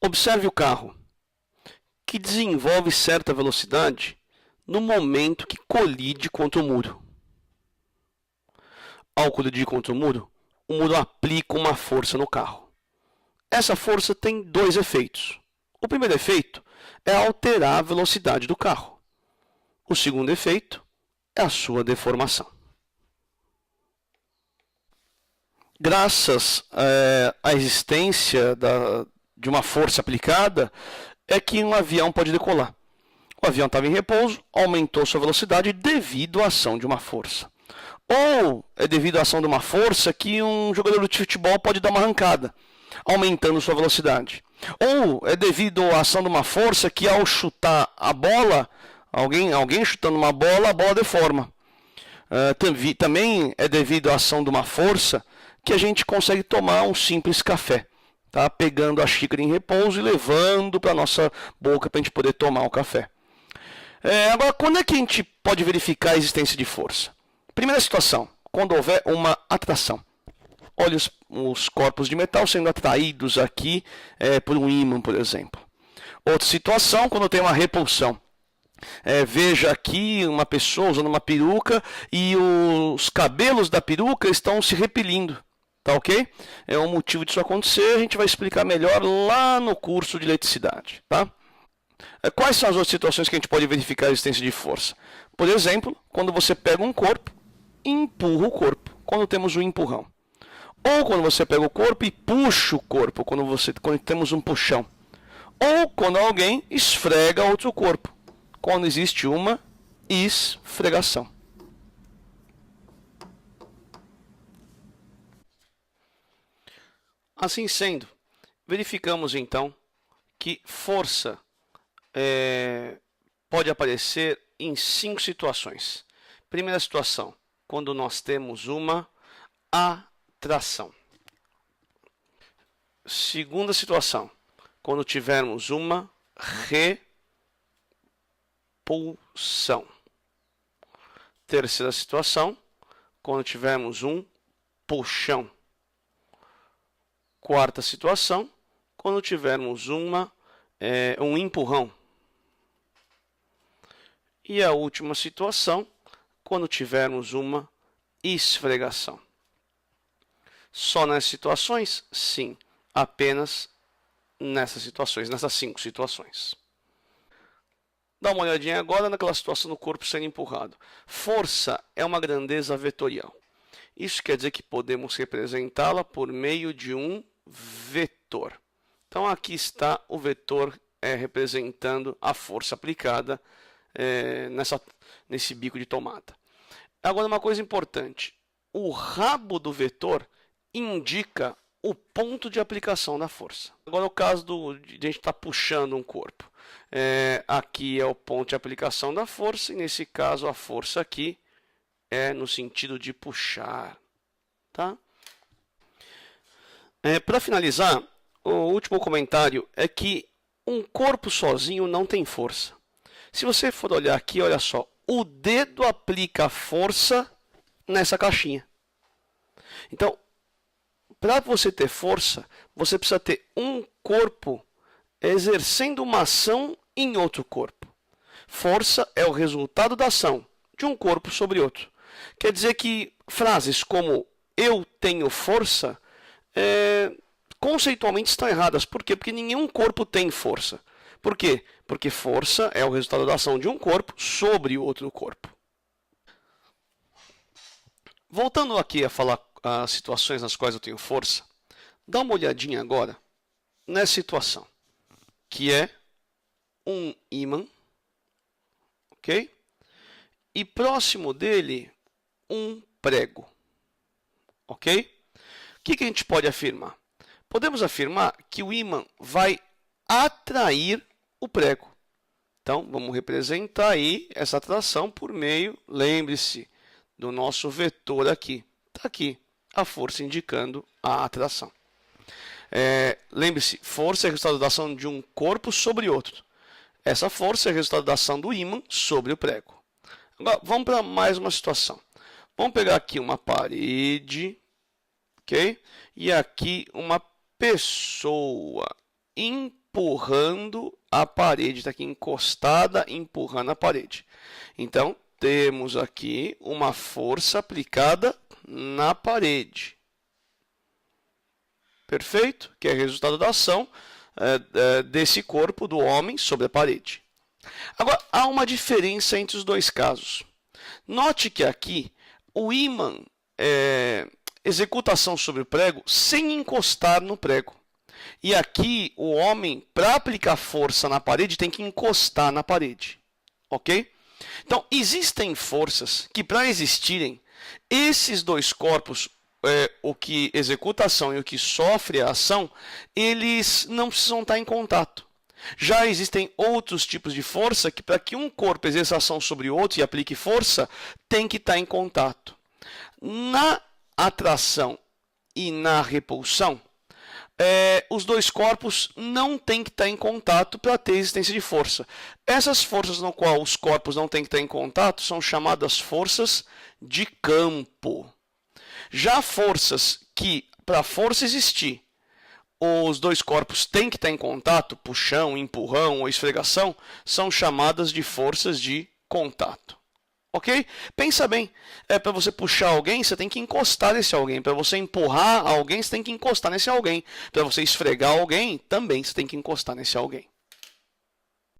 Observe o carro, que desenvolve certa velocidade no momento que colide contra o muro. Ao colidir contra o muro aplica uma força no carro. Essa força tem dois efeitos. O primeiro efeito é alterar a velocidade do carro. O segundo efeito é a sua deformação. Graças à existência de uma força aplicada, é que um avião pode decolar. O avião estava em repouso, aumentou sua velocidade devido à ação de uma força. Ou é devido à ação de uma força que um jogador de futebol pode dar uma arrancada, aumentando sua velocidade. Ou é devido à ação de uma força que ao chutar a bola, alguém chutando uma bola, a bola deforma. Também é devido à ação de uma força que a gente consegue tomar um simples café, tá? Pegando a xícara em repouso e levando para a nossa boca para a gente poder tomar o café. Agora, quando é que a gente pode verificar a existência de força? Primeira situação, quando houver uma atração. Olha os corpos de metal sendo atraídos aqui por um ímã, por exemplo. Outra situação, quando tem uma repulsão. Veja aqui uma pessoa usando uma peruca e os cabelos da peruca estão se repelindo. Tá ok? É o motivo disso acontecer, a gente vai explicar melhor lá no curso de eletricidade. Tá? Quais são as outras situações que a gente pode verificar a existência de força? Por exemplo, quando você pega um corpo e empurra o corpo, quando temos um empurrão. Ou quando você pega o corpo e puxa o corpo, quando temos um puxão. Ou quando alguém esfrega outro corpo, quando existe uma esfregação. Assim sendo, verificamos então que força pode aparecer em 5 situações. Primeira situação, quando nós temos uma atração. Segunda situação, quando tivermos uma repulsão. Terceira situação, quando tivermos um puxão. Quarta situação, quando tivermos um empurrão. E a última situação, quando tivermos uma esfregação. Só nessas situações? Sim, apenas nessas situações, nessas 5 situações. Dá uma olhadinha agora naquela situação do corpo sendo empurrado. Força é uma grandeza vetorial. Isso quer dizer que podemos representá-la por meio de um vetor. Então aqui está o vetor representando a força aplicada nesse bico de tomada. Agora uma coisa importante, o rabo do vetor indica o ponto de aplicação da força. Agora o caso de a gente estar puxando um corpo. Aqui é o ponto de aplicação da força e nesse caso a força aqui é no sentido de puxar. Tá? Para finalizar, o último comentário é que um corpo sozinho não tem força. Se você for olhar aqui, olha só, o dedo aplica a força nessa caixinha. Então, para você ter força, você precisa ter um corpo exercendo uma ação em outro corpo. Força é o resultado da ação de um corpo sobre outro. Quer dizer que frases como eu tenho força conceitualmente estão erradas. Por quê? Porque nenhum corpo tem força. Por quê? Porque força é o resultado da ação de um corpo sobre outro corpo. Voltando aqui a falar as situações nas quais eu tenho força, dá uma olhadinha agora nessa situação, que é um ímã, ok? E próximo dele, um prego, ok? O que a gente pode afirmar? Podemos afirmar que o ímã vai atrair o prego. Então, vamos representar aí essa atração por meio, lembre-se, do nosso vetor aqui. Está aqui a força indicando a atração. Lembre-se, força é resultado da ação de um corpo sobre outro. Essa força é resultado da ação do ímã sobre o prego. Agora, vamos para mais uma situação. Vamos pegar aqui uma parede, ok? E aqui uma pessoa em empurrando a parede. Está aqui encostada, empurrando a parede. Então, temos aqui uma força aplicada na parede. Perfeito? Que é resultado da ação desse corpo do homem sobre a parede. Agora, há uma diferença entre os dois casos. Note que aqui o ímã executa ação sobre o prego sem encostar no prego. E aqui o homem, para aplicar força na parede, tem que encostar na parede. Ok? Então, existem forças que, para existirem, esses dois corpos, o que executa a ação e o que sofre a ação, eles não precisam estar em contato. Já existem outros tipos de força que, para que um corpo exerça ação sobre o outro e aplique força, tem que estar em contato. Na atração e na repulsão, os dois corpos não têm que estar em contato para ter existência de força. Essas forças no qual os corpos não têm que estar em contato são chamadas forças de campo. Já forças que, para a força existir, os dois corpos têm que estar em contato, puxão, empurrão ou esfregação, são chamadas de forças de contato. Ok? Pensa bem, para você puxar alguém, você tem que encostar nesse alguém. Para você empurrar alguém, você tem que encostar nesse alguém. Para você esfregar alguém, também você tem que encostar nesse alguém.